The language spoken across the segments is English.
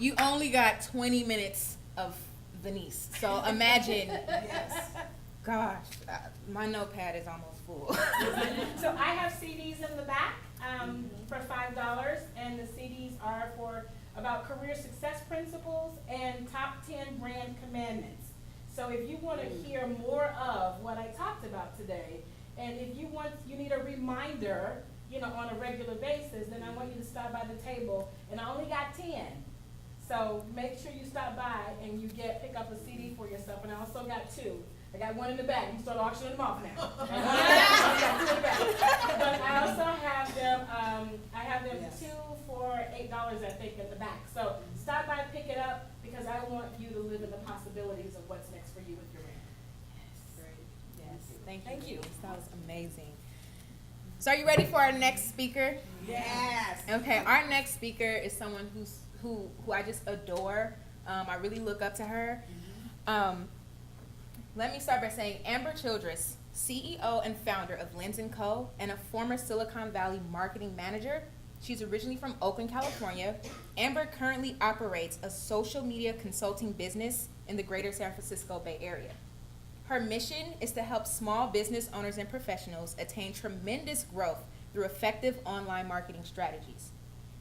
you only got 20 minutes of Venice. So imagine, Yes. gosh, my notepad is almost full. So I have CDs in the back for $5, and the CDs are for about career success principles and top 10 brand commandments. So if you want to hear more of what I talked about today, and if you need a reminder, on a regular basis, then I want you to stop by the table, and I only got 10. So make sure you stop by and you pick up a CD for yourself, and I also got 2. I got one in the back. You can start auctioning them off now. I got 2 in the back. But I also have them. I have them Yes. 2 for $8, I think, in the back. So stop by, pick it up, because I want you to live in the possibilities of what's next for you with your brand. Yes, thank you. That was amazing. So are you ready for our next speaker? Yes. Okay, our next speaker is someone who I just adore. I really look up to her. Let me start by saying Amber Childress, CEO and founder of Lens & Co. and a former Silicon Valley marketing manager. She's originally from Oakland, California. Amber currently operates a social media consulting business in the greater San Francisco Bay Area. Her mission is to help small business owners and professionals attain tremendous growth through effective online marketing strategies.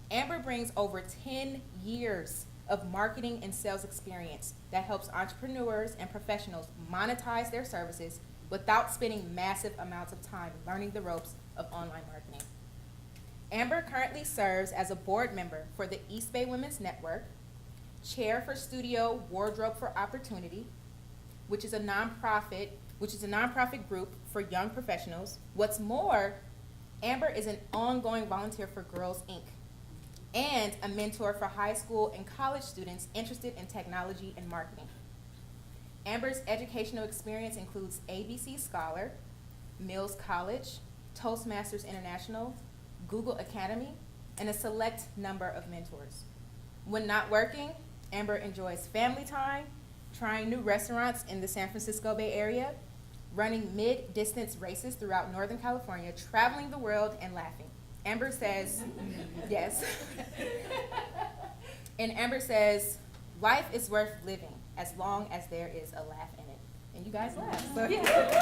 Amber brings over 10 years of marketing and sales experience that helps entrepreneurs and professionals monetize their services without spending massive amounts of time learning the ropes of online marketing. Amber currently serves as a board member for the East Bay Women's Network, chair for Studio Wardrobe for Opportunity, which is a nonprofit group for young professionals. What's more, Amber is an ongoing volunteer for Girls Inc. and a mentor for high school and college students interested in technology and marketing. Amber's educational experience includes ABC Scholar, Mills College, Toastmasters International, Google Academy, and a select number of mentors. When not working, Amber enjoys family time, trying new restaurants in the San Francisco Bay Area, running mid-distance races throughout Northern California, traveling the world, and laughing. Amber says, yes. And Amber says, life is worth living as long as there is a laugh in it. And you guys laugh, so yeah.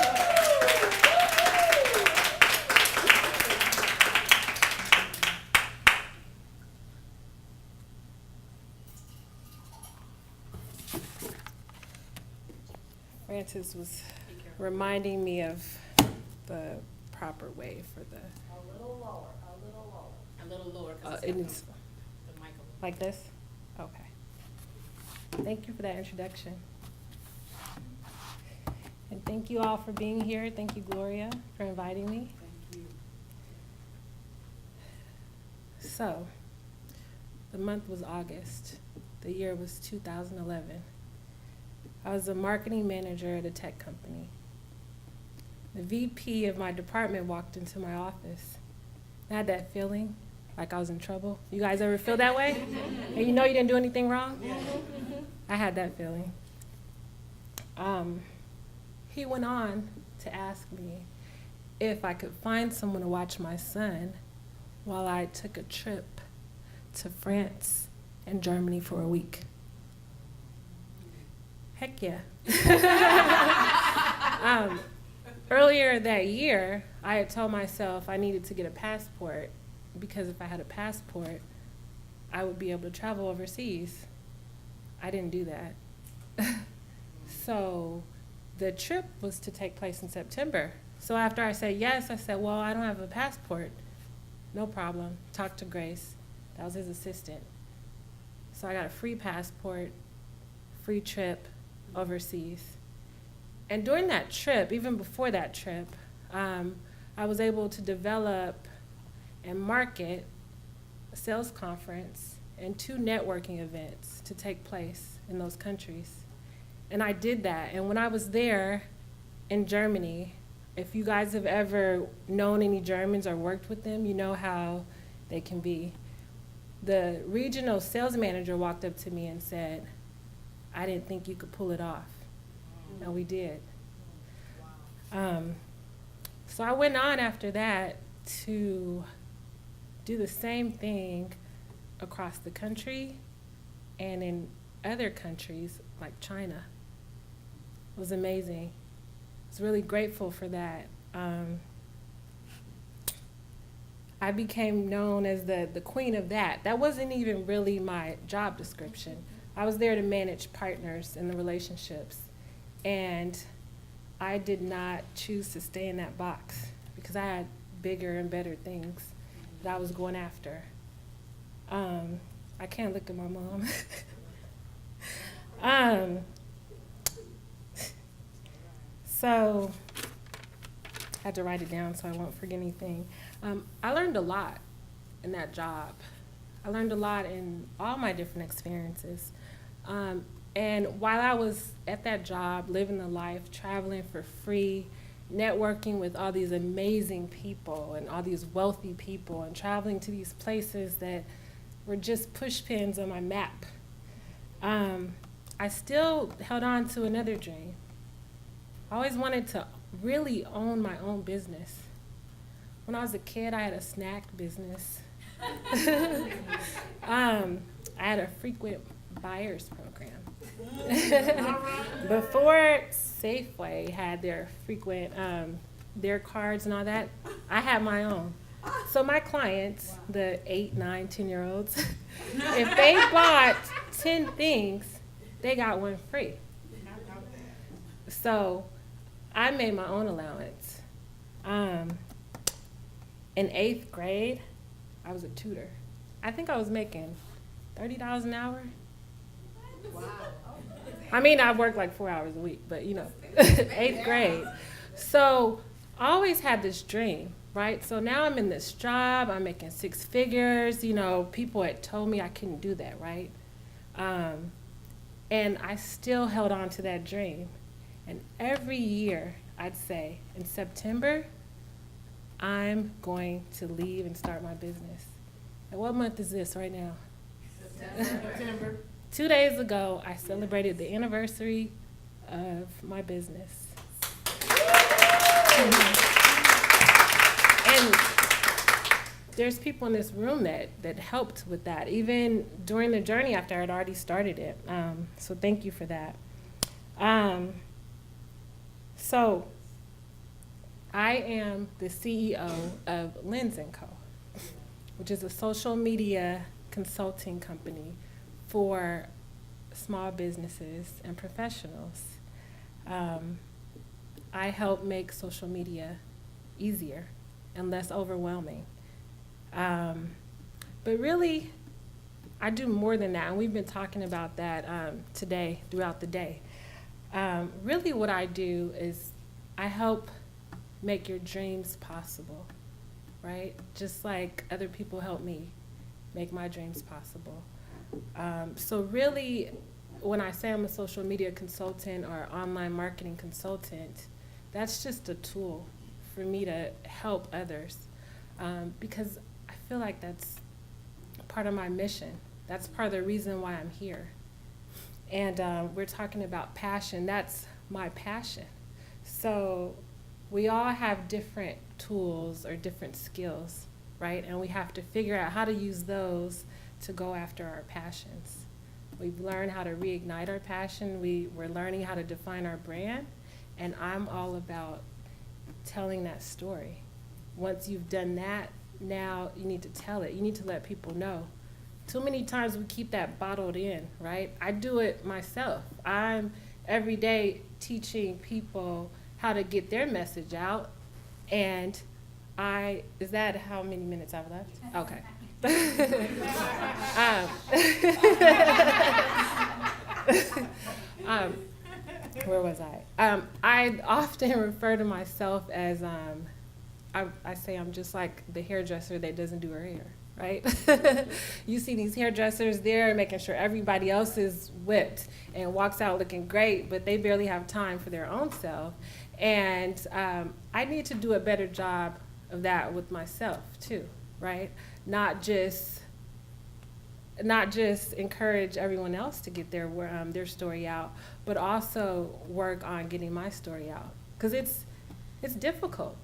Frances was reminding me of the proper way for the. A little lower, a little lower. A little lower, It's the mic. like this? Okay. Thank you for that introduction. And thank you all for being here. Thank you, Gloria, for inviting me. Thank you. So, the month was August. The year was 2011. I was a marketing manager at a tech company. The VP of my department walked into my office. I had that feeling like I was in trouble. You guys ever feel that way? And you know you didn't do anything wrong? I had that feeling. He went on to ask me if I could find someone to watch my son while I took a trip to France and Germany for a week. Heck yeah. Earlier that year, I had told myself I needed to get a passport because if I had a passport, I would be able to travel overseas. I didn't do that. So the trip was to take place in September. So after I said yes, I said, well, I don't have a passport. No problem. Talk to Grace. That was his assistant. So I got a free passport, free trip overseas. And during that trip, even before that trip, I was able to develop and market a sales conference and 2 networking events to take place in those countries. And I did that. And when I was there in Germany, if you guys have ever known any Germans or worked with them, you know how they can be. The regional sales manager walked up to me and said, I didn't think you could pull it off. And we did. So I went on after that to do the same thing across the country and in other countries like China. It was amazing. I was really grateful for that. I became known as the queen of that. That wasn't even really my job description. I was there to manage partners in the relationships. And I did not choose to stay in that box because I had bigger and better things that I was going after. I can't look at my mom. So I had to write it down so I won't forget anything. I learned a lot in that job. I learned a lot in all my different experiences. And while I was at that job, living the life, traveling for free, networking with all these amazing people and all these wealthy people and traveling to these places that were just push pins on my map, I still held on to another dream. I always wanted to really own my own business. When I was a kid, I had a snack business. I had a frequent buyers program. Before Safeway had their frequent, their cards and all that, I had my own. So my clients, the 8, 9, 10-year-olds, if they bought 10 things, they got one free. So I made my own allowance. In 8th grade, I was a tutor. I think I was making $30 an hour. Wow. I mean, I worked like 4 hours a week, but 8th grade. So I always had this dream, right? So now I'm in this job, I'm making 6 figures, people had told me I couldn't do that, right? And I still held on to that dream. And every year, I'd say, in September, I'm going to leave and start my business. And what month is this right now? September. 2 days ago, I celebrated the anniversary of my business. And there's people in this room that helped with that, even during the journey after I had already started it. So thank you for that. So I am the CEO of Lens & Co., which is a social media consulting company for small businesses and professionals. I help make social media easier and less overwhelming. But really, I do more than that, and we've been talking about that today, throughout the day. Really what I do is I help make your dreams possible, right? Just like other people help me make my dreams possible. So really, when I say I'm a social media consultant or online marketing consultant, that's just a tool for me to help others, because I feel like that's part of my mission. That's part of the reason why I'm here. And we're talking about passion. That's my passion. So we all have different tools or different skills, right? And we have to figure out how to use those to go after our passions. We've learned how to reignite our passion. We're learning how to define our brand. And I'm all about telling that story. Once you've done that, now you need to tell it. You need to let people know. Too many times we keep that bottled in, right? I do it myself. I'm every day teaching people how to get their message out. And is that how many minutes I've left? Okay. Where was I? I often refer to myself as, I say I'm just like the hairdresser that doesn't do her hair, right? You see these hairdressers there making sure everybody else is whipped and walks out looking great, but they barely have time for their own self. And I need to do a better job of that with myself too, right? Not just encourage everyone else to get their story out, but also work on getting my story out. Because it's difficult,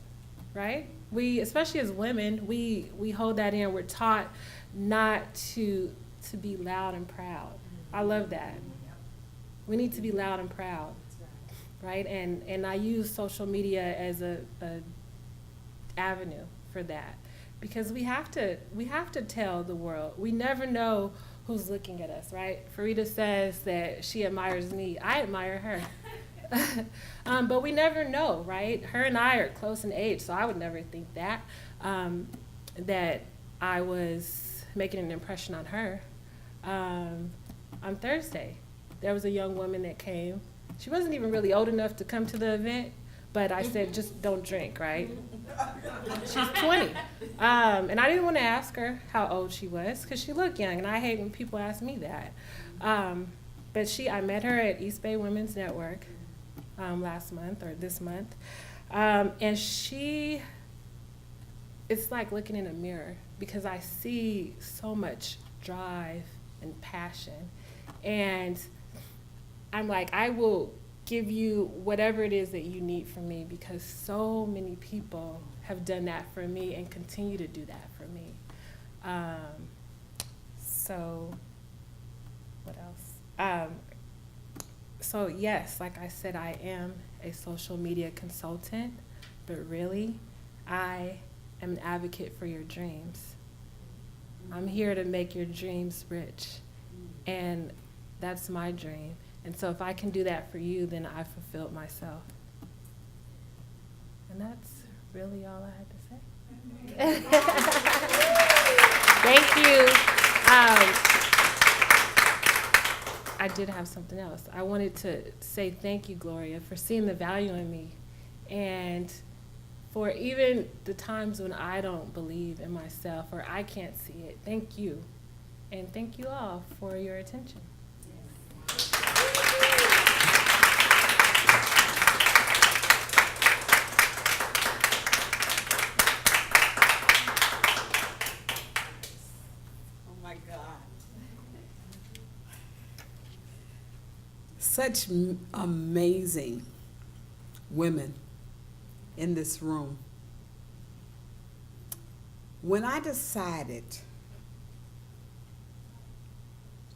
right? We, especially as women, we hold that in. We're taught not to be loud and proud. I love that. We need to be loud and proud, right? And I use social media as a avenue for that, because we have to tell the world. We never know who's looking at us, right? Farida says that she admires me. I admire her. But we never know, right? Her and I are close in age, so I would never think that, that I was making an impression on her. On Thursday, there was a young woman that came. She wasn't even really old enough to come to the event, but I said, just don't drink, right? She's 20. And I didn't want to ask her how old she was, because she looked young, and I hate when people ask me that. But I met her at East Bay Women's Network last month, or this month. And it's like looking in a mirror, because I see so much drive and passion. And I'm like, I will give you whatever it is that you need from me, because so many people have done that for me and continue to do that for me. So what else? So yes, like I said, I am a social media consultant, but really, I am an advocate for your dreams. I'm here to make your dreams rich, and that's my dream. And so if I can do that for you, then I've fulfilled myself. And that's really all I had to say. Thank you. I did have something else. I wanted to say thank you, Gloria, for seeing the value in me, and for even the times when I don't believe in myself or I can't see it. Thank you. And thank you all for your attention. Such amazing women in this room. When I decided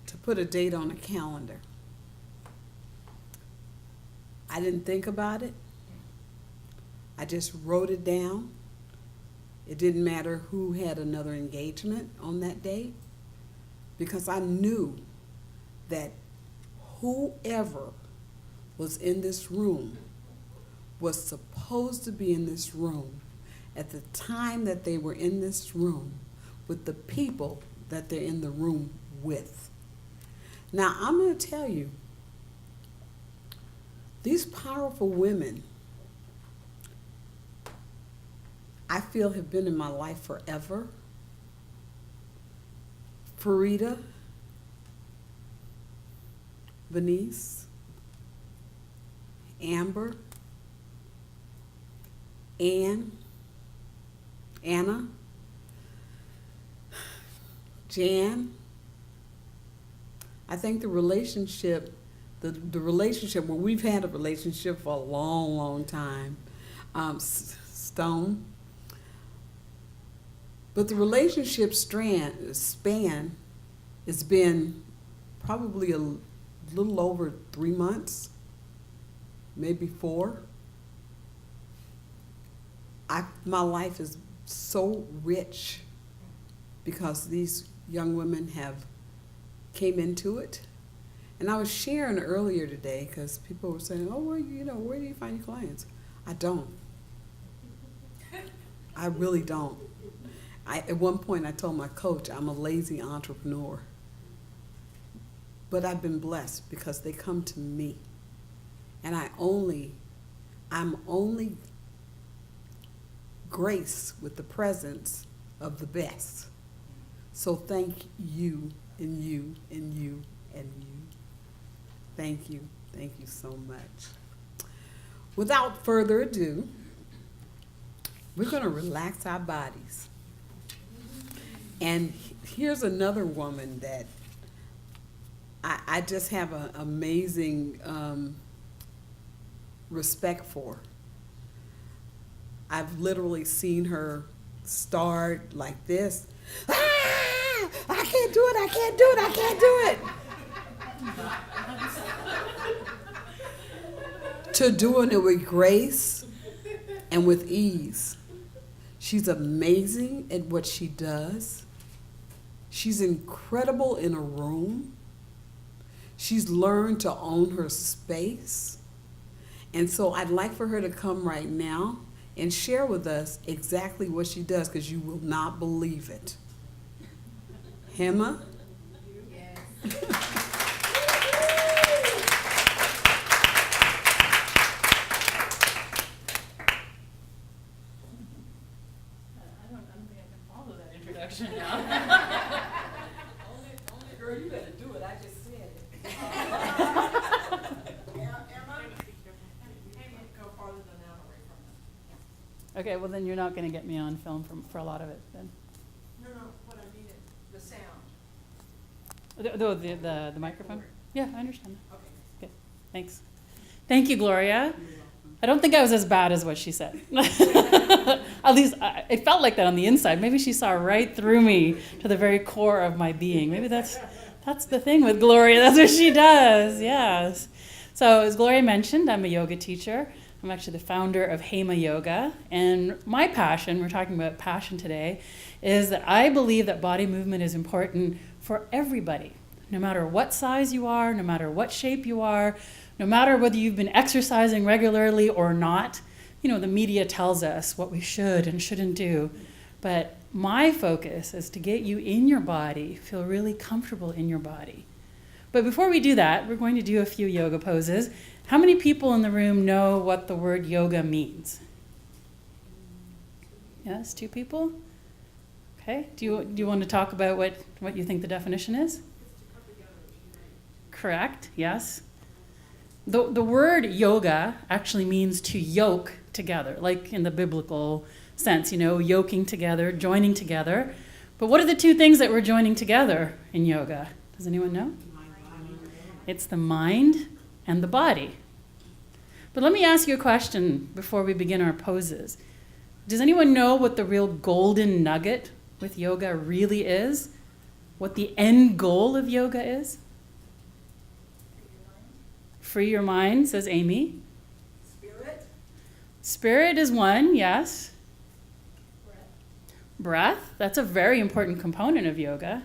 to put a date on a calendar, I didn't think about it. I just wrote it down. It didn't matter who had another engagement on that day, because I knew that whoever was in this room was supposed to be in this room at the time that they were in this room with the people that they're in the room with. Now, I'm going to tell you, these powerful women, I feel, have been in my life forever. Farida, Venice, Amber, Anna, Jan. I think the relationship, the relationship where we've had a relationship for a long, long time, Stone. But the relationship span has been probably a little over 3 months, maybe 4. My life is so rich because these young women have came into it. And I was sharing earlier today, because people were saying, oh, where do you find your clients? I don't. I really don't. At one point I told my coach I'm a lazy entrepreneur. But I've been blessed because they come to me. And I'm only graced with the presence of the best. So thank you, and you, and you, and you. Thank you. Thank you so much. Without further ado, we're going to relax our bodies. And here's another woman that I just have an amazing respect for. I've literally seen her start like this. Ah! I can't do it, I can't do it, I can't do it. to doing it with grace and with ease. She's amazing at what she does. She's incredible in a room. She's learned to own her space. And so I'd like for her to come right now and share with us exactly what she does, because you will not believe it. Hema? Introduction now. only girl, you better do it. I just said it. Go farther than that away from us. Okay, well then you're not going to get me on film for a lot of it then. No, what I needed, the sound. The microphone? Yeah, I understand. Okay. Okay, thanks. Thank you, Gloria. I don't think I was as bad as what she said. At least it felt like that on the inside. Maybe she saw right through me to the very core of my being. Maybe that's the thing with Gloria. That's what she does. Yes. So as Gloria mentioned, I'm a yoga teacher. I'm actually the founder of Hema Yoga. And my passion, we're talking about passion today, is that I believe that body movement is important for everybody. No matter what size you are, no matter what shape you are, no matter whether you've been exercising regularly or not. You know, the media tells us what we should and shouldn't do. But my focus is to get you in your body, feel really comfortable in your body. But before we do that, we're going to do a few yoga poses. How many people in the room know what the word yoga means? Yes, 2 people? Okay. Do you want to talk about what you think the definition is? Correct, yes. The word yoga actually means to yoke together, like in the biblical sense, yoking together, joining together. But what are the 2 things that we're joining together in yoga? Does anyone know? It's the mind and the body. But let me ask you a question before we begin our poses. Does anyone know what the real golden nugget with yoga really is? What the end goal of yoga is? Free your mind, says Amy. Spirit. Spirit is one, yes. Breath, that's a very important component of yoga.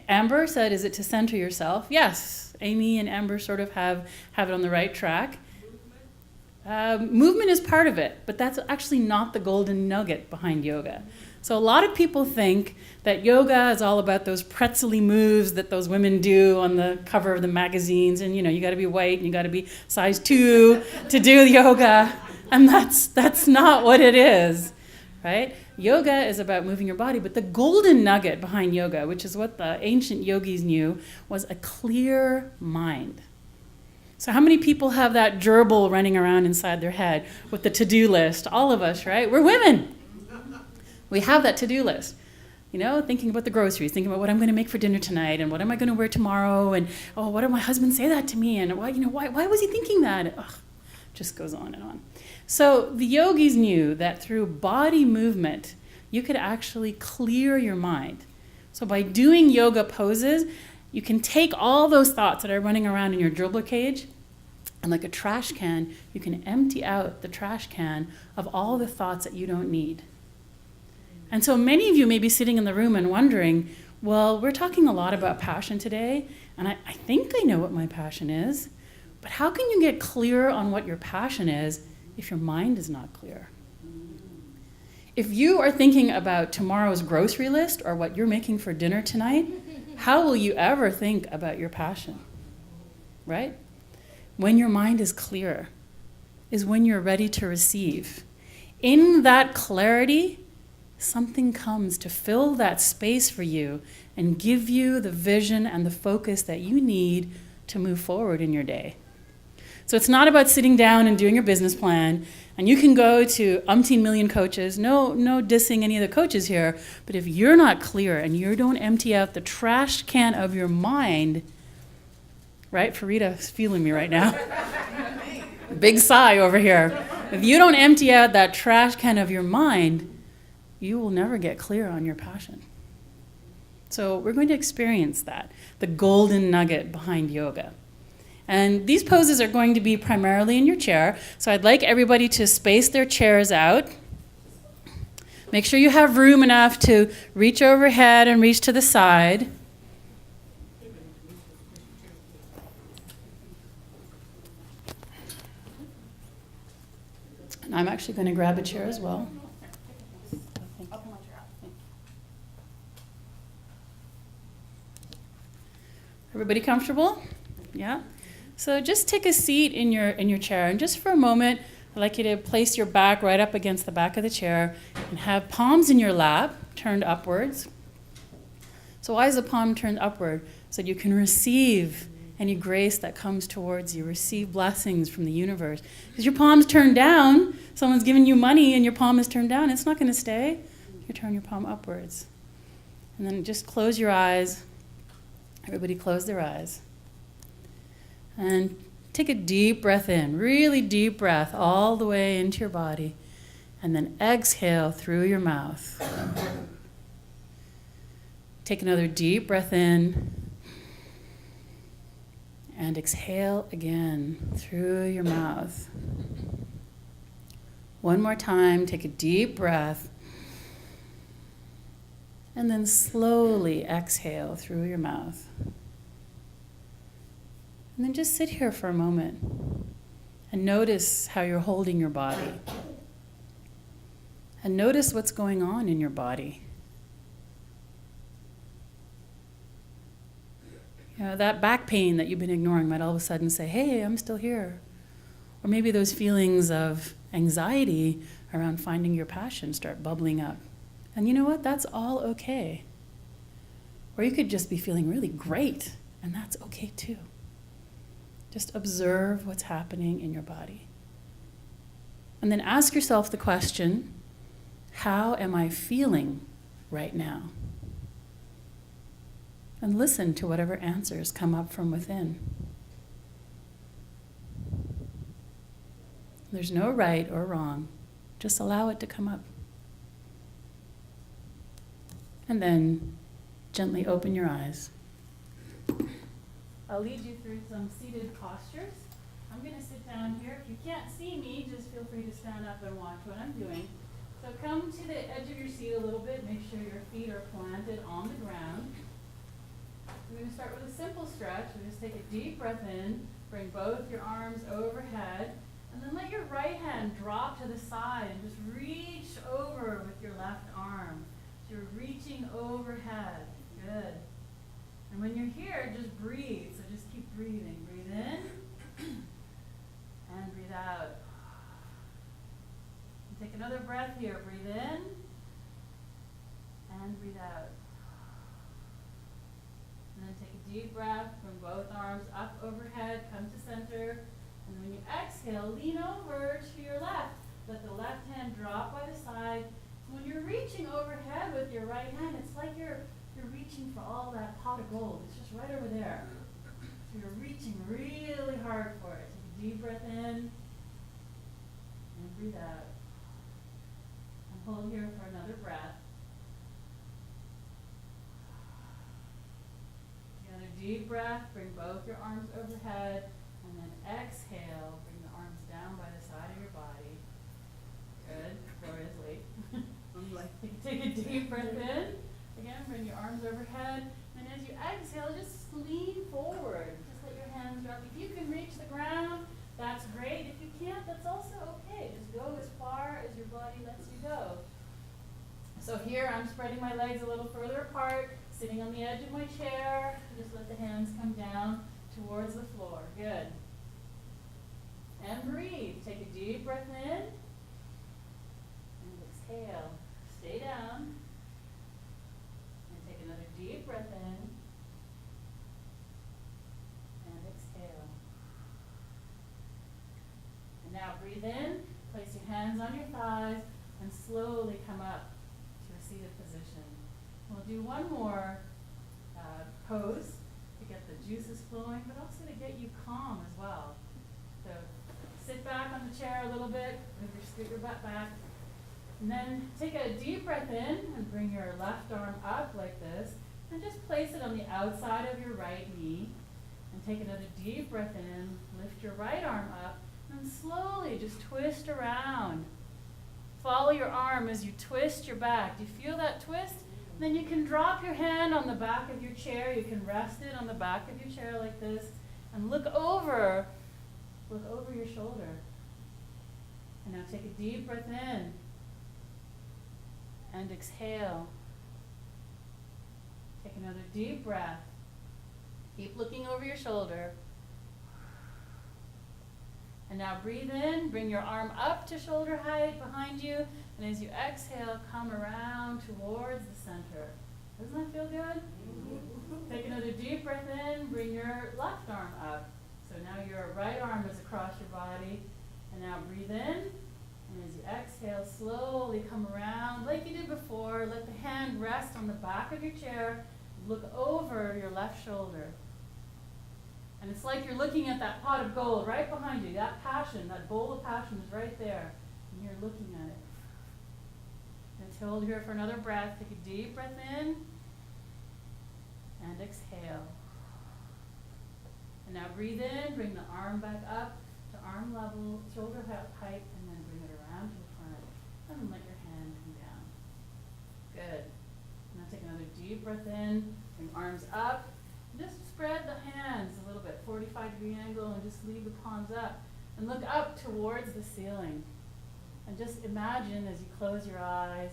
Amber said, is it to center yourself? Yes, Amy and Amber sort of have it on the right track. Movement is part of it, but that's actually not the golden nugget behind yoga. So a lot of people think that yoga is all about those pretzel-y moves that those women do on the cover of the magazines, and you got to be white and you got to be size 2 to do yoga, and that's not what it is, right? Yoga is about moving your body, but the golden nugget behind yoga, which is what the ancient yogis knew, was a clear mind. So how many people have that gerbil running around inside their head with the to-do list? All of us, right? We're women. We have that to-do list, thinking about the groceries, thinking about what I'm going to make for dinner tonight, and what am I going to wear tomorrow, and what did my husband say that to me, and why was he thinking that? Ugh, just goes on and on. So the yogis knew that through body movement, you could actually clear your mind. So by doing yoga poses, you can take all those thoughts that are running around in your gerbil cage, and like a trash can, you can empty out the trash can of all the thoughts that you don't need. And so many of you may be sitting in the room and wondering, well, we're talking a lot about passion today, and I think I know what my passion is, but how can you get clear on what your passion is if your mind is not clear? If you are thinking about tomorrow's grocery list or what you're making for dinner tonight, how will you ever think about your passion, right? When your mind is clear is when you're ready to receive. In that clarity, something comes to fill that space for you and give you the vision and the focus that you need to move forward in your day. So it's not about sitting down and doing your business plan, and you can go to umpteen million coaches. No dissing any of the coaches here, but if you're not clear and you don't empty out the trash can of your mind, right? Farita's feeling me right now. Big sigh over here. If you don't empty out that trash can of your mind, you will never get clear on your passion. So we're going to experience that, the golden nugget behind yoga. And these poses are going to be primarily in your chair. So I'd like everybody to space their chairs out. Make sure you have room enough to reach overhead and reach to the side. And I'm actually going to grab a chair as well. Everybody comfortable? Yeah? So just take a seat in your chair, and just for a moment, I'd like you to place your back right up against the back of the chair and have palms in your lap turned upwards. So why is the palm turned upward? So that you can receive any grace that comes towards you, receive blessings from the universe. Because your palm's turned down, someone's giving you money and your palm is turned down, it's not going to stay. You turn your palm upwards. And then just close your eyes. Everybody close their eyes. And take a deep breath in, really deep breath all the way into your body. And then exhale through your mouth. Take another deep breath in. And exhale again through your mouth. One more time, take a deep breath. And then slowly exhale through your mouth. And then just sit here for a moment and notice how you're holding your body. And notice what's going on in your body. You know, that back pain that you've been ignoring might all of a sudden say, hey, I'm still here. Or maybe those feelings of anxiety around finding your passion start bubbling up. And you know what? That's all okay. Or you could just be feeling really great, and that's okay too. Just observe what's happening in your body. And then ask yourself the question, how am I feeling right now? And listen to whatever answers come up from within. There's no right or wrong. Just allow it to come up. And then gently open your eyes. I'll lead you through some seated postures. I'm going to sit down here. If you can't see me, just feel free to stand up and watch what I'm doing. So come to the edge of your seat a little bit. Make sure your feet are planted on the ground. We're going to start with a simple stretch. We'll just take a deep breath in. Bring both your arms overhead. And then let your right hand drop to the side and just reach over with your left arm. So you're reaching overhead. Good. And when you're here, just breathe. So just keep breathing. Breathe in and breathe out. And take another breath here. Breathe in and breathe out. And then take a deep breath. Bring both arms up overhead. Come to center. And when you exhale, lean over to your left. Let the left hand drop by the side. When you're reaching overhead with your right hand, it's like you're reaching for all that pot of gold. It's just right over there. So you're reaching really hard for it. Take a deep breath in and breathe out. And hold here for another breath. Another deep breath. Bring both your arms overhead. And then exhale. Bring the arms down by the side of your body. Good. Gloria's late. Take a deep breath in. Again, bring your arms overhead. And as you exhale, just lean forward. Just let your hands drop. If you can reach the ground, that's great. If you can't, that's also okay. Just go as far as your body lets you go. So here, I'm spreading my legs a little further apart, sitting on the edge of my chair. Just let the hands come down towards the floor. Good. And breathe. Take a deep breath in. And exhale. Stay down. And take another deep breath in. And exhale. And now breathe in. Place your hands on your thighs and slowly come up to a seated position. We'll do one more pose to get the juices flowing, but also to get you calm as well. So sit back on the chair a little bit, scoot your butt back, and then take a deep breath in and bring your left arm up like this, And just place it on the outside of your right knee. And take another deep breath in. Lift your right arm up. And slowly just twist around. Follow your arm as you twist your back. Do you feel that twist? Then you can drop your hand on the back of your chair. You can rest it on the back of your chair like this. And look over your shoulder. And now take a deep breath in. And exhale. Take another deep breath. Keep looking over your shoulder. And now breathe in, bring your arm up to shoulder height behind you, and as you exhale, come around towards the center. Doesn't that feel good? Take another deep breath in, bring your left arm up. So now your right arm is across your body, and now breathe in, and as you exhale, slowly come around like you did before. Let the hand rest on the back of your chair, look over your left shoulder. And it's like you're looking at that pot of gold right behind you. That passion, that bowl of passion is right there. And you're looking at it. Let's hold here for another breath. Take a deep breath in. And exhale. And now breathe in. Bring the arm back up to arm level, shoulder height, and then bring it around to the front. And let your hand come down. Good. Now take another deep breath in. Bring arms up. Just spread the hands a little bit, 45-degree angle, and just leave the palms up. And look up towards the ceiling. And just imagine as you close your eyes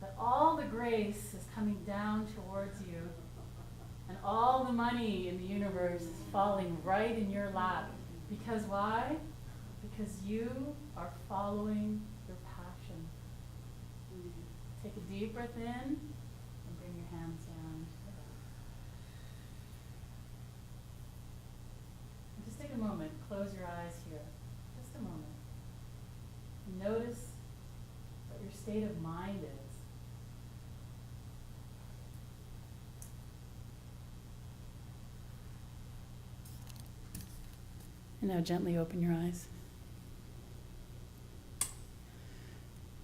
that all the grace is coming down towards you. And all the money in the universe is falling right in your lap. Because why? Because you are following your passion. Take a deep breath in and bring your hands down. Take a moment, close your eyes here, just a moment. And notice what your state of mind is. And now gently open your eyes.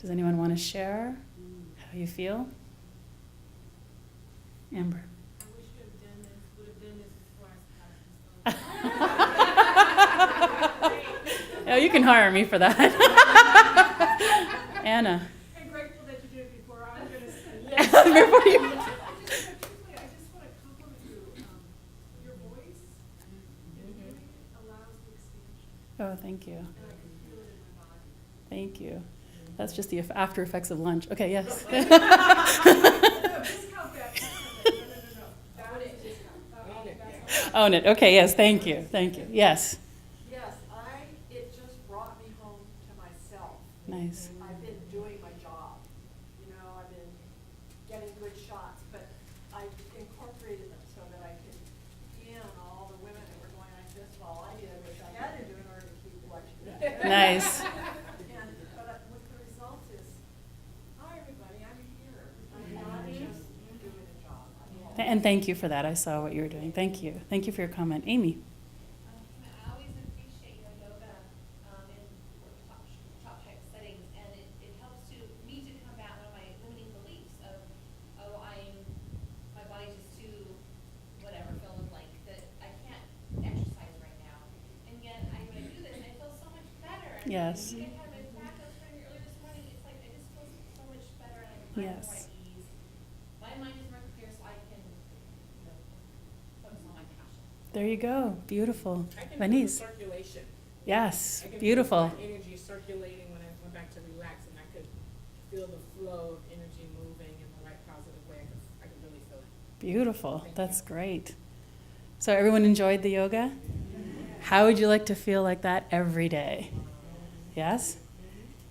Does anyone want to share how you feel? Amber. I wish you would have done this before I started. Oh, you can hire me for that. Anna. I'm grateful that you did it before. I'm going to say Yes. Before you. I just want to compliment you. Your voice allows the expansion, Oh, thank you. and I can feel it in my body. Thank you. That's just the after effects of lunch. Okay, yes. No, discount that. No. That is a discount. Own it. Okay, yes, thank you. Thank you. Yes. Yes, it just brought me home to myself. Nice. I've been doing my job. I've been getting good shots, but I've incorporated them so that I could in all the women that were going like this while I did, which I had to do in order to keep watching. Nice. But what the result is, hi everybody, I'm here. I'm not just doing a job. And thank you for that. I saw what you were doing. Thank you. Thank you for your comment. Amy. I always appreciate your yoga in workshop type settings, and it helps me to combat one of my limiting beliefs of, my body's just too, whatever, fill in the blank, that I can't exercise right now. And yet, when I do this, I feel so much better. And Yes. you guys have a back, I was trying earlier this morning, it's like I just feel so much better, and I'm more Yes. at ease. My mind is more clear, so I can, focus on my passion. There you go. Beautiful. I can feel the Vanessa. circulation. Yes. I can Beautiful. feel my energy circulating when I went back to relax, and I could feel the flow of energy moving in the right positive way. I could really feel it. Beautiful. Thank That's great. So everyone enjoyed the yoga? How would you like to feel like that every day? Yes?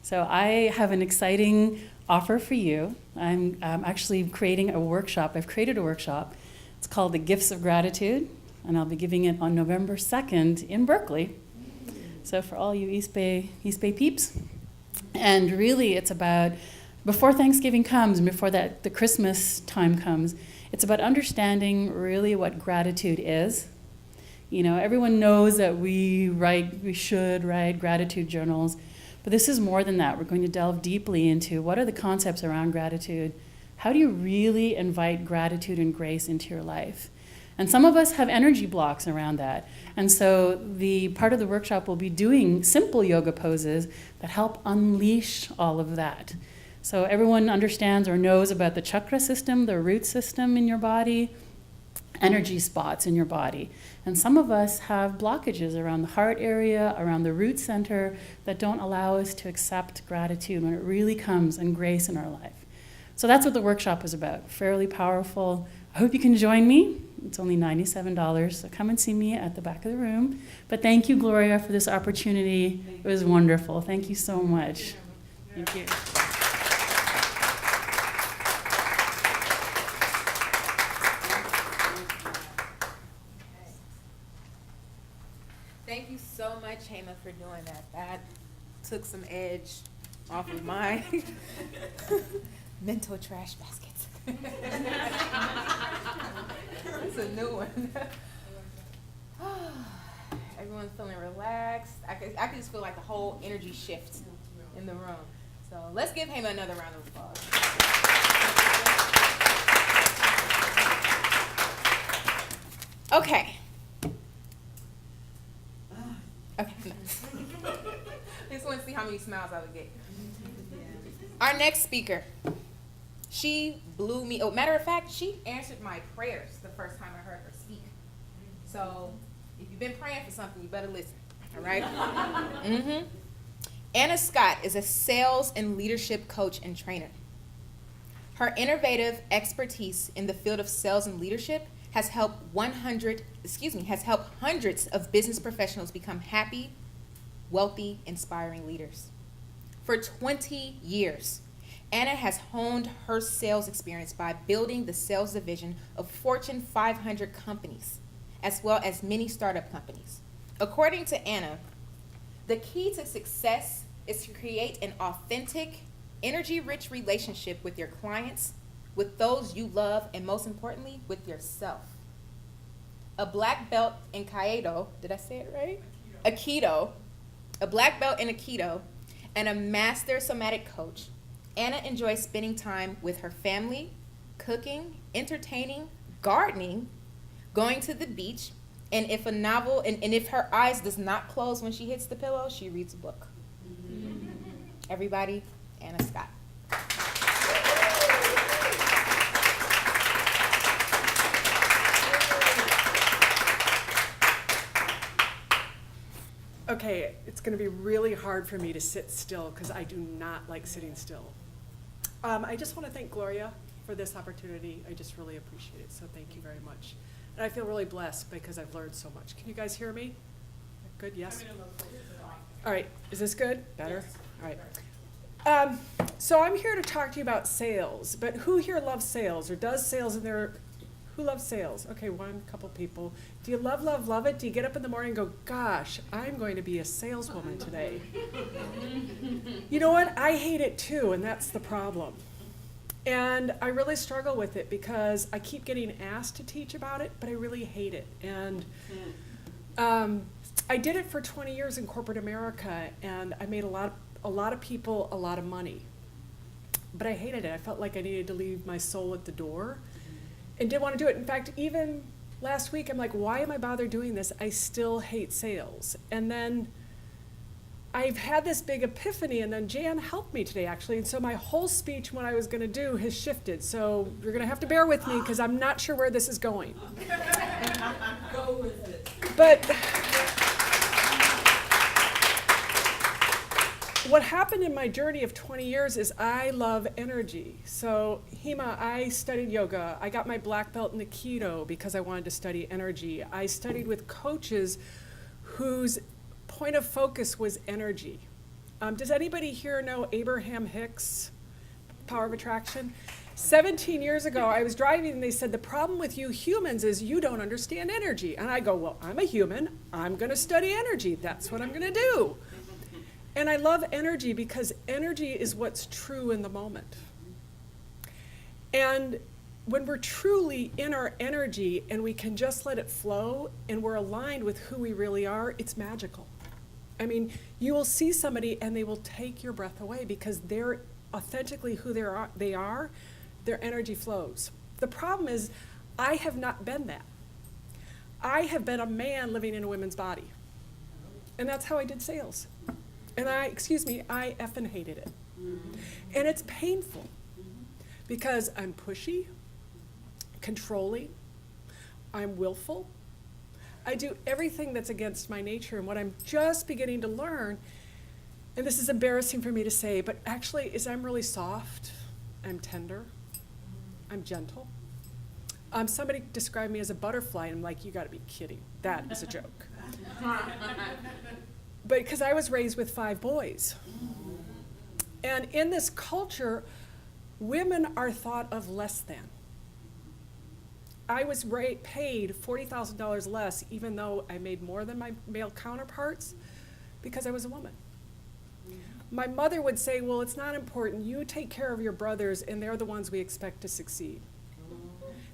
So I have an exciting offer for you. I'm actually creating a workshop. I've created a workshop. It's called The Gifts of Gratitude, and I'll be giving it on November 2nd in Berkeley. So for all you East Bay peeps. And really it's about, before Thanksgiving comes and before that the Christmas time comes, it's about understanding really what gratitude is. Everyone knows that we should write gratitude journals, but this is more than that. We're going to delve deeply into what are the concepts around gratitude How do you really invite gratitude and grace into your life? And some of us have energy blocks around that. And so the part of the workshop will be doing simple yoga poses that help unleash all of that. So everyone understands or knows about the chakra system, the root system in your body, energy spots in your body. And some of us have blockages around the heart area, around the root center, that don't allow us to accept gratitude when it really comes and grace in our life. So that's what the workshop is about, fairly powerful. I hope you can join me. It's only $97, so come and see me at the back of the room. But thank you, Gloria, for this opportunity. It was wonderful. Thank you so much. Thank you. Thank you so much, Hema, for doing that. That took some edge off of my mental trash baskets. It's a new one. Everyone's feeling relaxed. I can just feel like the whole energy shift in the room. So let's give Hema another round of applause. Okay. Okay. I just want to see how many smiles I would get. Our next speaker, she blew me. Oh, matter of fact, she answered my prayers the first time I heard her speak. So if you've been praying for something, you better listen. All right? Anna Scott is a sales and leadership coach and trainer. Her innovative expertise in the field of sales and leadership has helped hundreds of business professionals become happy, wealthy, inspiring leaders. For 20 years, Anna has honed her sales experience by building the sales division of Fortune 500 companies, as well as many startup companies. According to Anna, the key to success is to create an authentic, energy-rich relationship with your clients, with those you love, and most importantly, with yourself. A black belt in Aikido, did I say it right? Aikido. A black belt in Aikido and a master somatic coach, Anna enjoys spending time with her family, cooking, entertaining, gardening, going to the beach, and if if her eyes does not close when she hits the pillow, she reads a book. Everybody, Anna Scott. Okay, it's going to be really hard for me to sit still because I do not like sitting still. I just want to thank Gloria for this opportunity. I just really appreciate it, so thank you very much. And I feel really blessed because I've learned so much. Can you guys hear me? Good, yes? All right, is this good? Better? Yes. All right. So I'm here to talk to you about sales, but who here loves sales or does sales in their, who loves sales? Okay, one couple people. Do you love it? Do you get up in the morning and go, gosh, I'm going to be a saleswoman today? You know what? I hate it too, and that's the problem. And I really struggle with it because I keep getting asked to teach about it, but I really hate it. And I did it for 20 years in corporate America, and I made a lot of people a lot of money. But I hated it. I felt like I needed to leave my soul at the door and didn't want to do it. In fact, even last week, I'm like, why am I bothered doing this? I still hate sales. And then I've had this big epiphany, and then Jan helped me today, actually. And so my whole speech, what I was going to do, has shifted. So you're going to have to bear with me because I'm not sure where this is going. Go with it. But what happened in my journey of 20 years is I love energy. So Hema, I studied yoga. I got my black belt in Aikido because I wanted to study energy. I studied with coaches whose point of focus was energy. Does anybody here know Abraham Hicks, Power of Attraction? 17 years ago, I was driving and they said, the problem with you humans is you don't understand energy. And I go, well, I'm a human. I'm going to study energy. That's what I'm going to do. And I love energy because energy is what's true in the moment. And when we're truly in our energy and we can just let it flow and we're aligned with who we really are, it's magical. I mean, you will see somebody and they will take your breath away because they're authentically who they are. their energy flows. The problem is, I have not been that. I have been a man living in a woman's body. And that's how I did sales. And I effing hated it. And it's painful because I'm pushy, controlling, I'm willful. I do everything that's against my nature. And what I'm just beginning to learn, and this is embarrassing for me to say, but actually is I'm really soft, I'm tender, I'm gentle. Somebody described me as a butterfly, and I'm like, you gotta be kidding. That is a joke. But because I was raised with 5 boys. And in this culture, women are thought of less than. I was paid $40,000 less, even though I made more than my male counterparts, because I was a woman. My mother would say, well, it's not important. You take care of your brothers, and they're the ones we expect to succeed.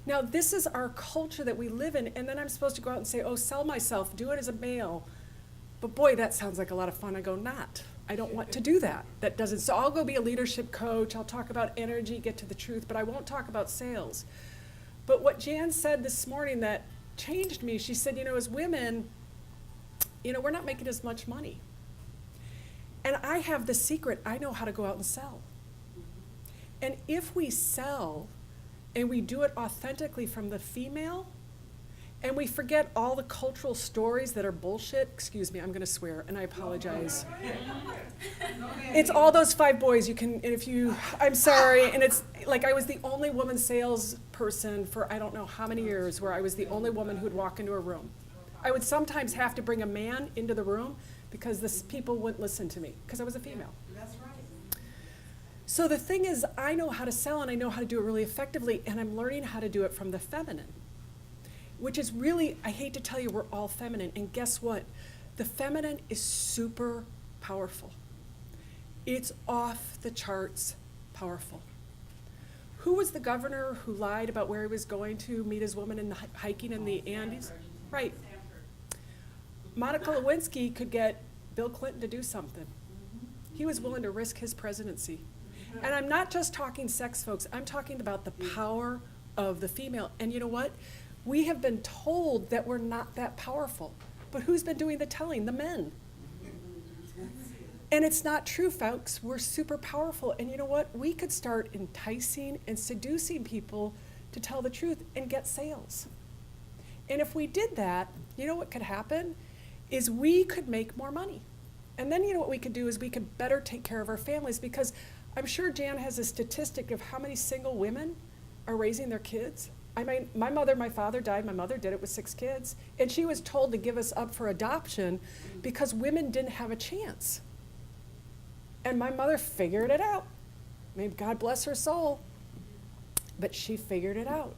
Now, this is our culture that we live in, and then I'm supposed to go out and say, oh, sell myself, do it as a male. But boy, that sounds like a lot of fun. I go, not. I don't want to do that. That doesn't. So I'll go be a leadership coach. I'll talk about energy, get to the truth, but I won't talk about sales. But what Jan said this morning that changed me, she said, as women, we're not making as much money. And I have the secret. I know how to go out and sell. And if we sell, and we do it authentically from the female, and we forget all the cultural stories that are bullshit. Excuse me, I'm gonna swear, and I apologize. It's all those 5 boys. I'm sorry, and it's like I was the only woman salesperson for I don't know how many years where I was the only woman who would walk into a room. I would sometimes have to bring a man into the room because the people wouldn't listen to me because I was a female. That's right. So the thing is, I know how to sell and I know how to do it really effectively, and I'm learning how to do it from the feminine, which is really, I hate to tell you, we're all feminine. And guess what? The feminine is super powerful. It's off the charts powerful. Who was the governor who lied about where he was going to meet his woman in the hiking in the Andes? Right. Monica Lewinsky could get Bill Clinton to do something. He was willing to risk his presidency. And I'm not just talking sex, folks. I'm talking about the power of the female. And you know what? We have been told that we're not that powerful. But who's been doing the telling? The men. And it's not true, folks. We're super powerful. And you know what? We could start enticing and seducing people to tell the truth and get sales. And if we did that, you know what could happen? Is we could make more money. And then you know what we could do is we could better take care of our families, because I'm sure Jan has a statistic of how many single women are raising their kids. I mean, my father died. My mother did it with 6 kids. And she was told to give us up for adoption because women didn't have a chance. And my mother figured it out. May God bless her soul. But she figured it out.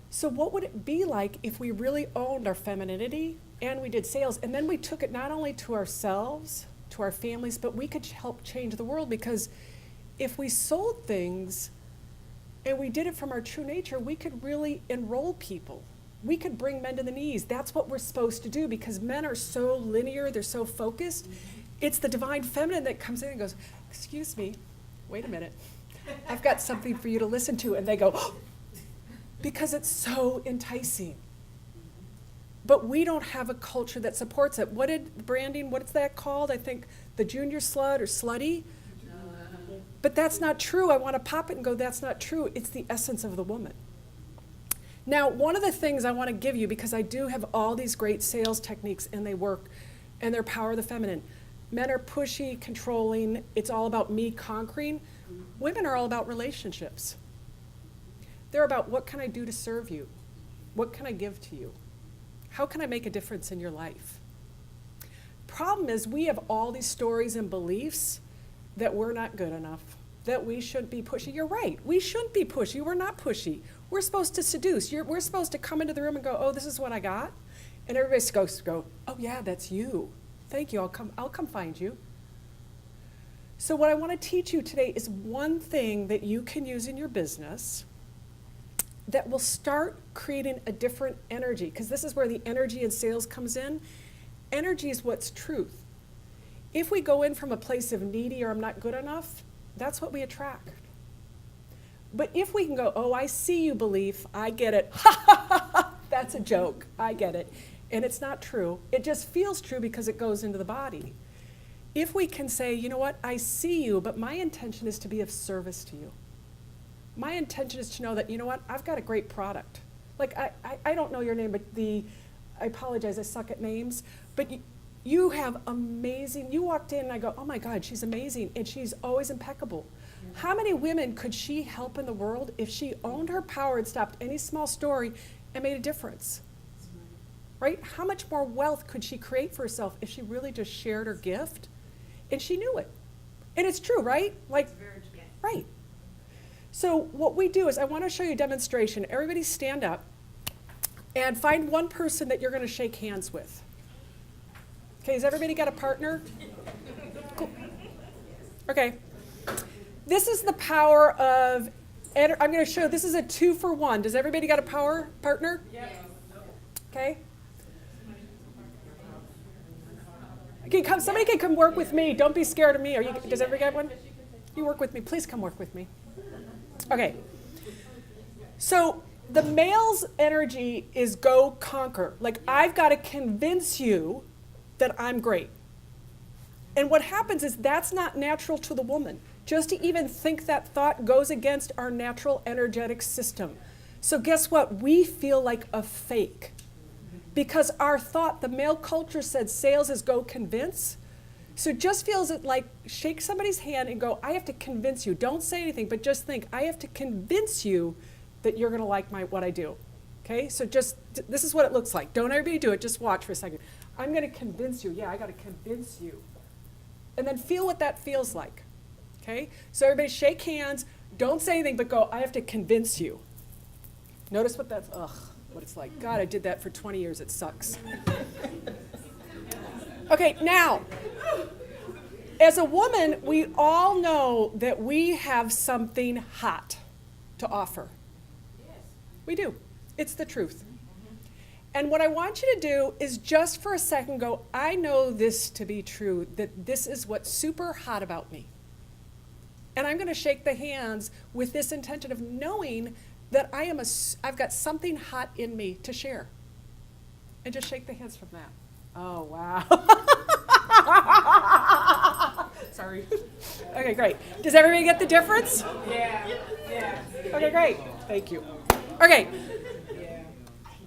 So what would it be like if we really owned our femininity and we did sales, and then we took it not only to ourselves, to our families, but we could help change the world? Because if we sold things and we did it from our true nature, we could really enroll people. We could bring men to the knees. That's what we're supposed to do, because men are so linear, they're so focused. It's the divine feminine that comes in and goes, excuse me, wait a minute. I've got something for you to listen to. And they go, oh, because it's so enticing. But we don't have a culture that supports it. What's that called? I think the junior slut or slutty. But that's not true. I want to pop it and go, that's not true. It's the essence of the woman. Now, one of the things I want to give you, because I do have all these great sales techniques and they work, and they're power of the feminine. Men are pushy, controlling. It's all about me conquering. Women are all about relationships. They're about, what can I do to serve you? What can I give to you? How can I make a difference in your life? Problem is, we have all these stories and beliefs that we're not good enough, that we shouldn't be pushy. You're right. We shouldn't be pushy. We're not pushy. We're supposed to seduce. We're supposed to come into the room and go, oh, this is what I got. And everybody's supposed to go, oh, yeah, that's you. Thank you. I'll come find you. So what I want to teach you today is one thing that you can use in your business that will start creating a different energy, because this is where the energy in sales comes in. Energy is what's truth. If we go in from a place of needy or I'm not good enough, that's what we attract. But if we can go, oh, I see you, belief, I get it. Ha ha ha ha, that's a joke, I get it. And it's not true. It just feels true because it goes into the body. If we can say, you know what, I see you, but my intention is to be of service to you. My intention is to know that, you know what, I've got a great product. Like, I don't know your name, but I apologize, I suck at names, but you have amazing, you walked in and I go, oh my God, she's amazing, and she's always impeccable. How many women could she help in the world if she owned her power and stopped any small story and made a difference? Right? How much more wealth could she create for herself if she really just shared her gift? And she knew it. And it's true, right? Like, right. So what we do is I want to show you a demonstration. Everybody stand up and find one person that you're going to shake hands with. Okay, has everybody got a partner? Cool. Okay. This is the power of, I'm going to show, this is a 2-for-1. Does everybody got a partner? Yes. Okay. Okay, somebody can come work with me. Don't be scared of me. Does everybody get one? You work with me. Please come work with me. Okay. So the male's energy is go conquer. Like, I've got to convince you that I'm great. And what happens is that's not natural to the woman. Just to even think that thought goes against our natural energetic system. So guess what? We feel like a fake. Because our thought, the male culture said sales is go convince. So it just feels like shake somebody's hand and go, I have to convince you. Don't say anything, but just think, I have to convince you that you're going to like what I do. Okay? So just, this is what it looks like. Don't everybody do it. Just watch for a second. I'm going to convince you. Yeah, I got to convince you. And then feel what that feels like. Okay? So everybody shake hands. Don't say anything, but go, I have to convince you. Notice what that's, what it's like. God, I did that for 20 years. It sucks. Okay, now, as a woman, we all know that we have something hot to offer. Yes. We do. It's the truth. And what I want you to do is just for a second go, I know this to be true, that this is what's super hot about me. And I'm going to shake the hands with this intention of knowing that I've got something hot in me to share. And just shake the hands from that. Oh, wow. Sorry. Okay, great. Does everybody get the difference? Yeah. Okay, great. Thank you. Okay.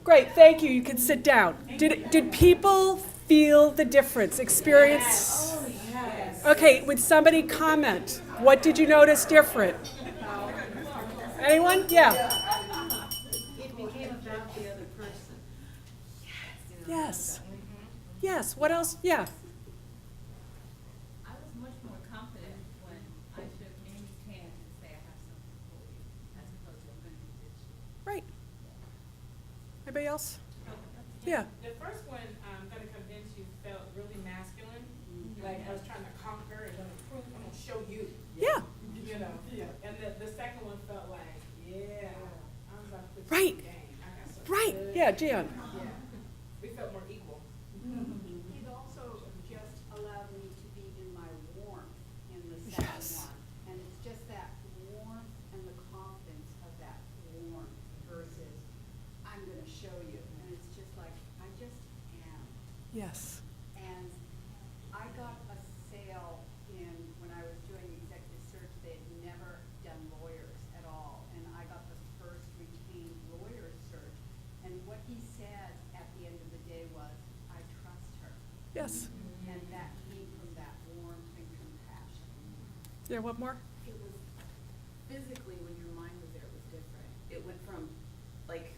Great, thank you. You can sit down. Did people feel the difference? Experience? Yes. Okay, would somebody comment? What did you notice different? Anyone? Yeah. It became about the other person. Yes. Yes. What else? Yeah. I was much more confident when I shook Amy's hand and say I have something for you, as opposed to I'm going to do this. Right. Anybody else? Yeah. The first one, I'm going to convince you, felt really masculine. Like I was trying to conquer and gonna prove, I'm going to show you. Yeah. You know. Yeah. And the second one felt like, yeah, I'm about to put you Right. in the game. I got some Right. good- Yeah, Gian. Yeah. We felt more equal. It also just allowed me to be in my warmth in the second Yes. one. And it's just that warmth and the confidence of that warmth versus I'm gonna show you. And it's just like, I just am. Yes. And I got a sale when I was doing executive search. They had never done lawyers at all. And I got the first retained lawyer search. And what he said at the end of the day was, I trust her. Yes. And that came from that warmth and compassion. Yeah, what more? It was physically, when your mind was there, it was different. It went from like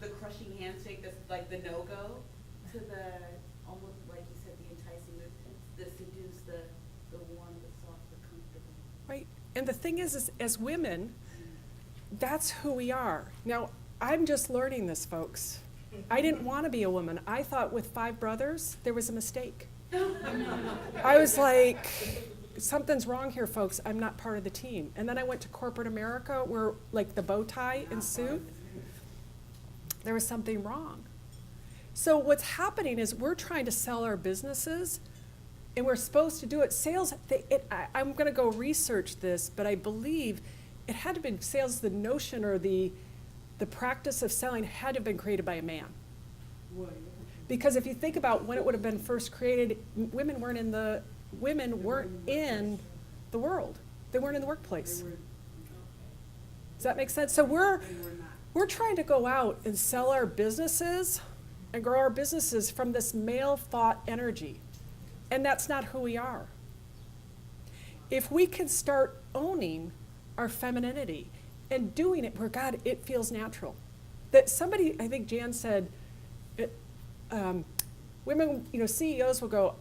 the crushing handshake, like the no-go, to the almost like you said, the enticing, the seduce, the warm, the soft, the comfortable. Right. And the thing is as women, that's who we are. Now, I'm just learning this, folks. I didn't want to be a woman. I thought with 5 brothers, there was a mistake. I was like, something's wrong here, folks. I'm not part of the team. And then I went to corporate America where, like, the bow tie and suit, there was something wrong. So what's happening is we're trying to sell our businesses, and we're supposed to do it. Sales, I'm going to go research this, but I believe it had to have been sales, the notion or the practice of selling had to have been created by a man. Because if you think about when it would have been first created, women weren't in the world. They weren't in the workplace. Does that make sense? So we're trying to go out and sell our businesses and grow our businesses from this male thought energy. And that's not who we are. If we can start owning our femininity and doing it where, God, it feels natural. That somebody, I think Jan said, women, CEOs will go,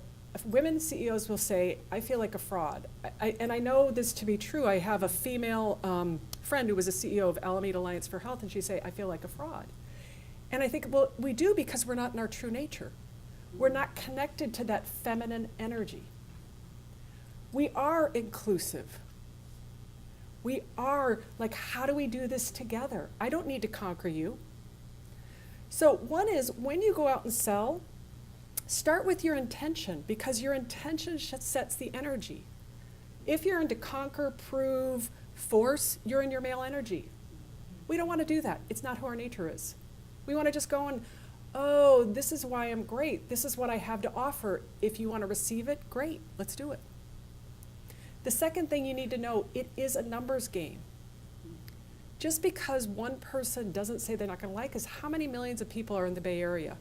women CEOs will say, I feel like a fraud. And I know this to be true. I have a female friend who was a CEO of Alameda Alliance for Health, and she'd say, I feel like a fraud. And I think, well, we do because we're not in our true nature. We're not connected to that feminine energy. We are inclusive. We are like, how do we do this together? I don't need to conquer you. So one is, when you go out and sell, start with your intention, because your intention sets the energy. If you're into conquer, prove, force, you're in your male energy. We don't want to do that. It's not who our nature is. We want to just go and, oh, this is why I'm great. This is what I have to offer. If you want to receive it, great, let's do it. The second thing you need to know, it is a numbers game. Just because one person doesn't say they're not going to like us, how many millions of people are in the Bay Area?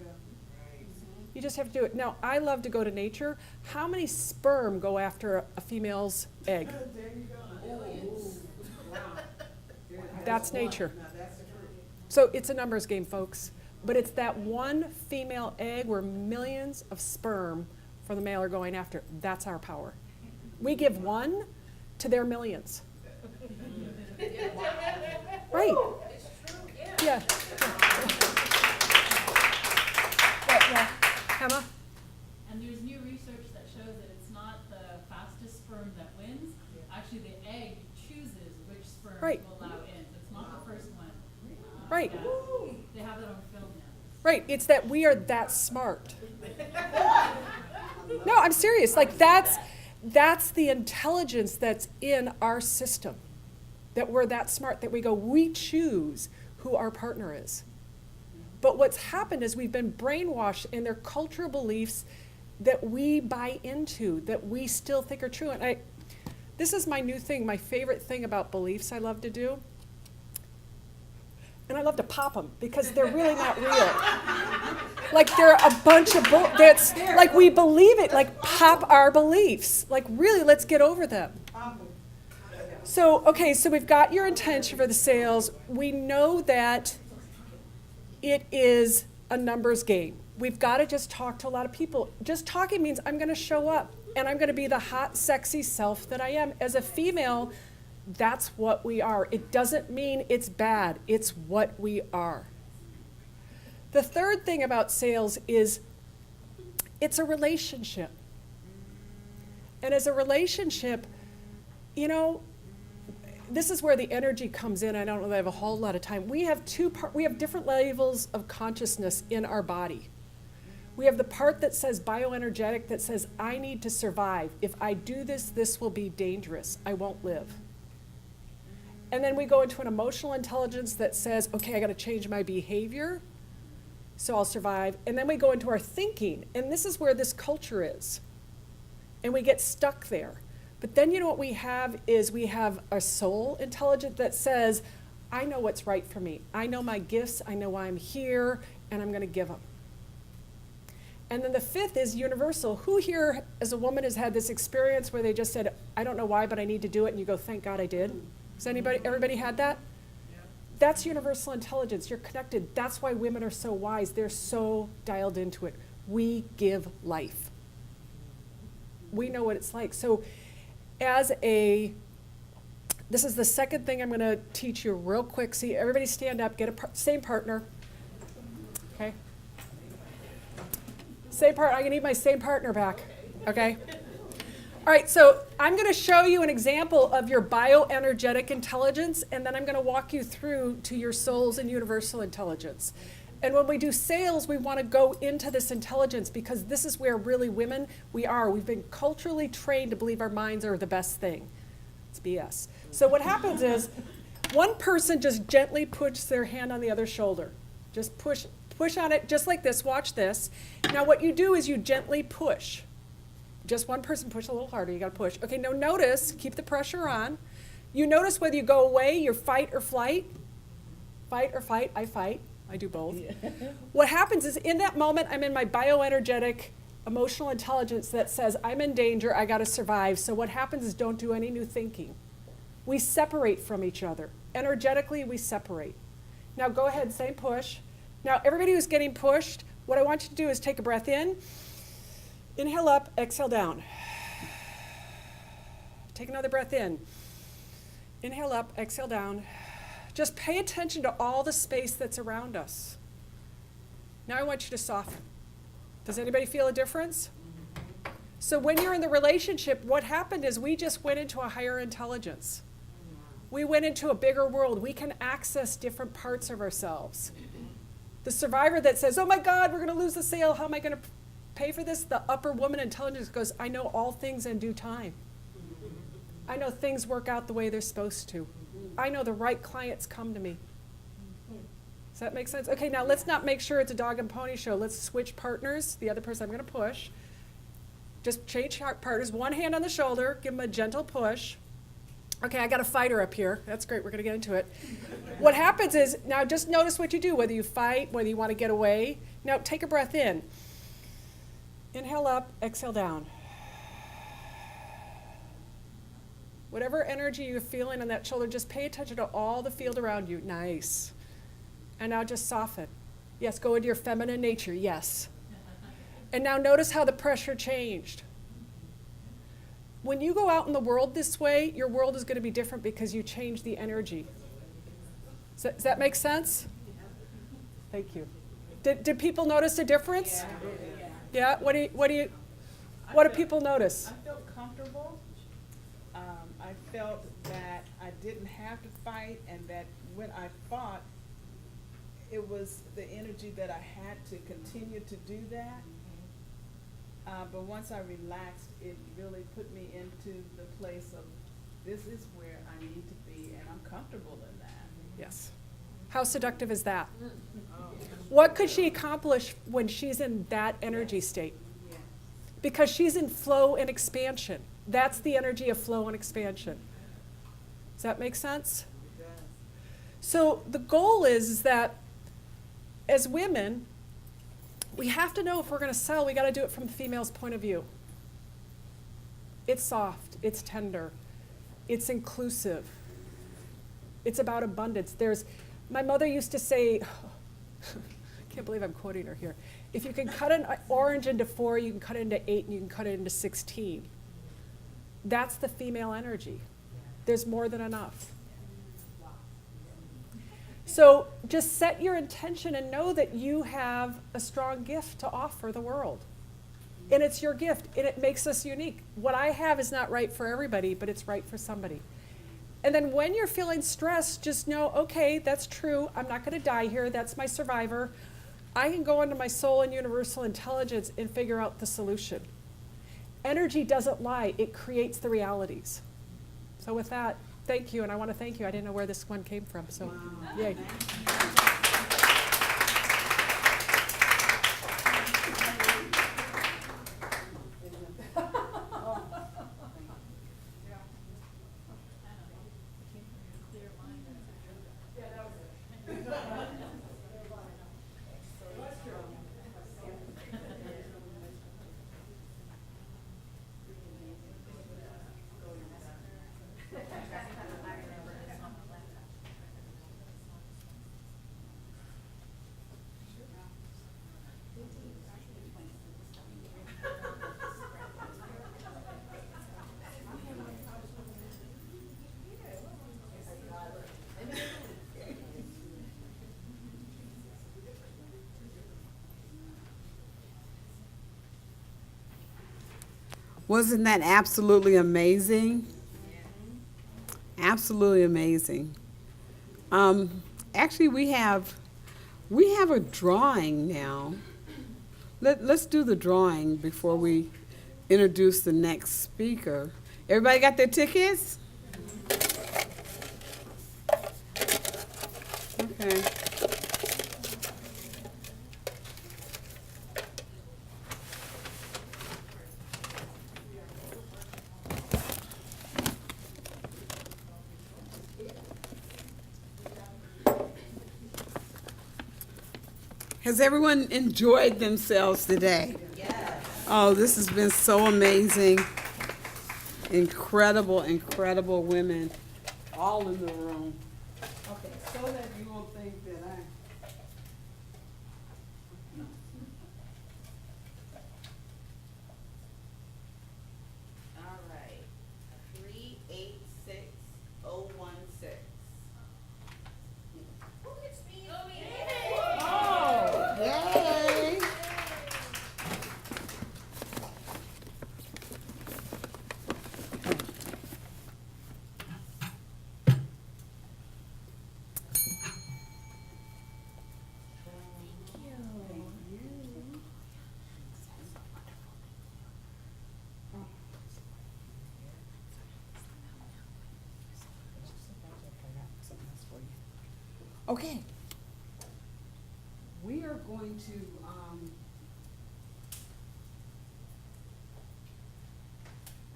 You just have to do it. Now, I love to go to nature. How many sperm go after a female's egg? That's nature. So it's a numbers game, folks. But it's that one female egg where millions of sperm from the male are going after. That's our power. We give one to their millions. Right. Yeah. Yeah. Emma? And there's new research that shows that it's not the fastest sperm that wins. Actually, the egg chooses which sperm Right. to allow in. So it's not the first one. Right. They have that on film now. Right. It's that we are that smart. No, I'm serious. Like that's the intelligence that's in our system. That we're that smart, that we go, we choose who our partner is. But what's happened is we've been brainwashed in their cultural beliefs that we buy into, that we still think are true. And this is my new thing, my favorite thing about beliefs I love to do. And I love to pop them because they're really not real. Like they're a bunch of that's like we believe it, like pop our beliefs. Like really, let's get over them. So, okay, so we've got your intention for the sales. We know that it is a numbers game. We've got to just talk to a lot of people. Just talking means I'm going to show up and I'm going to be the hot, sexy self that I am. As a female, that's what we are. It doesn't mean it's bad. It's what we are. The third thing about sales is it's a relationship. And as a relationship, this is where the energy comes in. I don't know that I have a whole lot of time. We have different levels of consciousness in our body. We have the part that says bioenergetic, that says, I need to survive. If I do this, this will be dangerous. I won't live. And then we go into an emotional intelligence that says, okay, I got to change my behavior, so I'll survive. And then we go into our thinking, and this is where this culture is. And we get stuck there. But then you know what we have is we have a soul intelligence that says, I know what's right for me. I know my gifts, I know why I'm here, and I'm going to give them. And then the fifth is universal. Who here as a woman has had this experience where they just said, I don't know why, but I need to do it, and you go, thank God I did? Has everybody had that? Yeah. That's universal intelligence. You're connected. That's why women are so wise. They're so dialed into it. We give life. We know what it's like. So this is the second thing I'm going to teach you real quick. See, everybody stand up, get same partner. Okay? Same partner. I'm going to need my same partner back. Okay? All right, so I'm going to show you an example of your bioenergetic intelligence, and then I'm going to walk you through to your soul's and universal intelligence. And when we do sales, we want to go into this intelligence because this is where really women, we've been culturally trained to believe our minds are the best thing. It's BS. So what happens is One person just gently puts their hand on the other shoulder. Just push on it just like this. Watch this. Now what you do is you gently push. Just one person push a little harder. You got to push. Okay, now notice, keep the pressure on. You notice whether you go away, you're fight or flight. Fight or fight, I fight. I do both. What happens is in that moment, I'm in my bioenergetic emotional intelligence that says, I'm in danger, I got to survive. So what happens is don't do any new thinking. We separate from each other. Energetically, we separate. Now go ahead, same push. Now everybody who's getting pushed, what I want you to do is take a breath in. Inhale up, exhale down. Take another breath in. Inhale up, exhale down. Just pay attention to all the space that's around us. Now I want you to soften. Does anybody feel a difference? So when you're in the relationship, what happened is we just went into a higher intelligence. We went into a bigger world. We can access different parts of ourselves. The survivor that says, oh my God, we're going to lose the sale. How am I going to pay for this? The upper woman intelligence goes, I know all things in due time. I know things work out the way they're supposed to. I know the right clients come to me. Does that make sense? Okay, now let's not make sure it's a dog and pony show. Let's switch partners. The other person I'm going to push. Just change partners. One hand on the shoulder. Give them a gentle push. Okay, I got a fighter up here. That's great. We're going to get into it. What happens is, now just notice what you do, whether you fight, whether you want to get away. Now take a breath in. Inhale up, exhale down. Whatever energy you're feeling on that shoulder, just pay attention to all the field around you. Nice. And now just soften. Yes, go into your feminine nature. Yes. And now notice how the pressure changed. When you go out in the world this way, your world is going to be different because you change the energy. Does that make sense? Thank you. Did people notice a difference? Yeah. What do people notice? I felt comfortable. I felt that I didn't have to fight, and that when I fought, it was the energy that I had to continue to do that. But once I relaxed, it really put me into the place of, this is where I need to be, and I'm comfortable in that. Yes. How seductive is that? What could she accomplish when she's in that energy state? Because she's in flow and expansion. That's the energy of flow and expansion. Does that make sense? It does. So the goal is that as women, we have to know if we're going to sell, we got to do it from the female's point of view. It's soft, it's tender, it's inclusive. It's about abundance. My mother used to say, I can't believe I'm quoting her here, if you can cut an orange into 4, you can cut it into 8, and you can cut it into 16. That's the female energy. There's more than enough. So just set your intention and know that you have a strong gift to offer the world. And it's your gift, and it makes us unique. What I have is not right for everybody, but it's right for somebody. And then when you're feeling stressed, just know, okay, that's true. I'm not going to die here. That's my survivor. I can go into my soul and universal intelligence and figure out the solution. Energy doesn't lie. It creates the realities. So with that, thank you, and I want to thank you. I didn't know where this one came from, so yay. Wasn't that absolutely amazing? Absolutely amazing. Actually, we have a drawing now. Let's do the drawing before we introduce the next speaker. Everybody got their tickets? Okay. Has everyone enjoyed themselves today? Yes. Oh, this has been so amazing. Incredible, incredible women all in the room. Okay, so that you won't think that All right. 386016. Oh, it's me. Oh, Yay! Okay. We are going to, I'm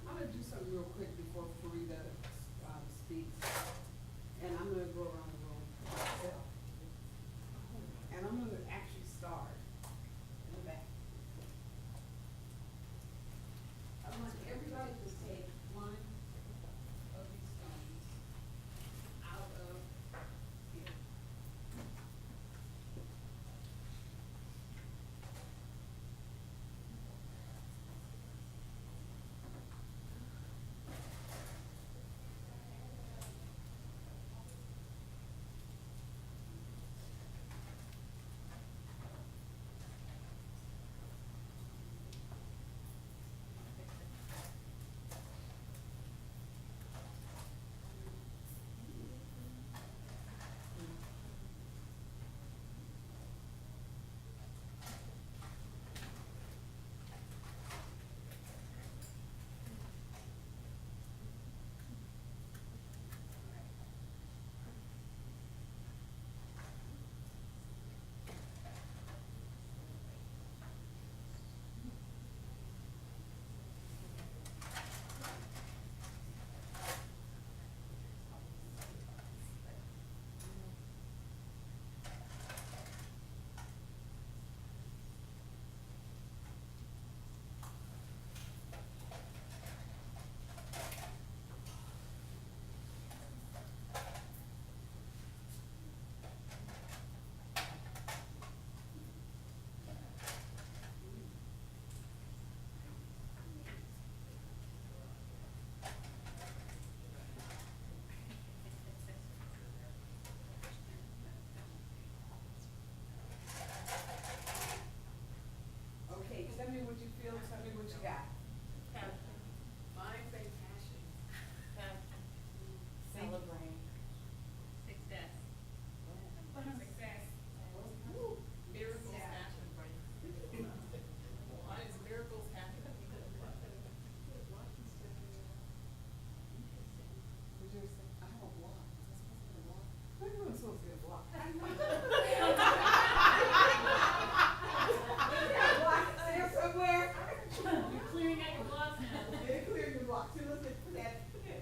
gonna do something real quick before Farida, speaks. And I'm gonna go around the room myself. And I'm gonna actually start in the back. I want everybody to take one of these stones out of here. Okay, tell me what you feel, tell me what you got. Mine say passion. Celebrate. Success. Success. Miracles happen. Mine is miracles happen. What'd you say? I have a block. What are you supposed to be a block? There somewhere? You're clearing out your blocks now. Yeah, clear your block. See, let's look for that.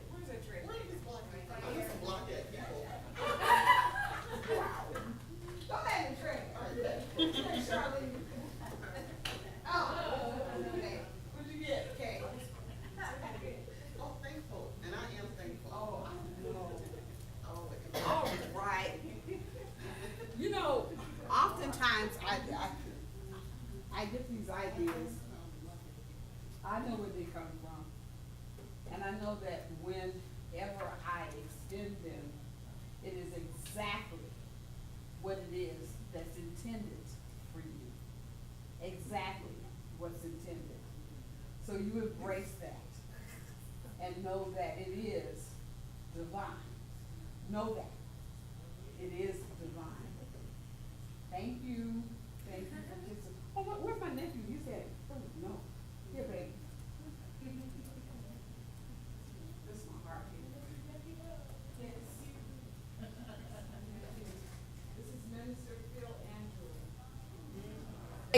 Where's that trash? Don't let it trash. Hey, Charlene. Oh, okay. What'd you get? Okay. Oh, thankful, and I am thankful. Oh, no. Oh, all right. You know, oftentimes I get these ideas. I know where they come from. And I know that whenever I extend them, it is exactly what it is that's intended for you. Exactly what's intended. So you embrace that and know that it is divine. Know that.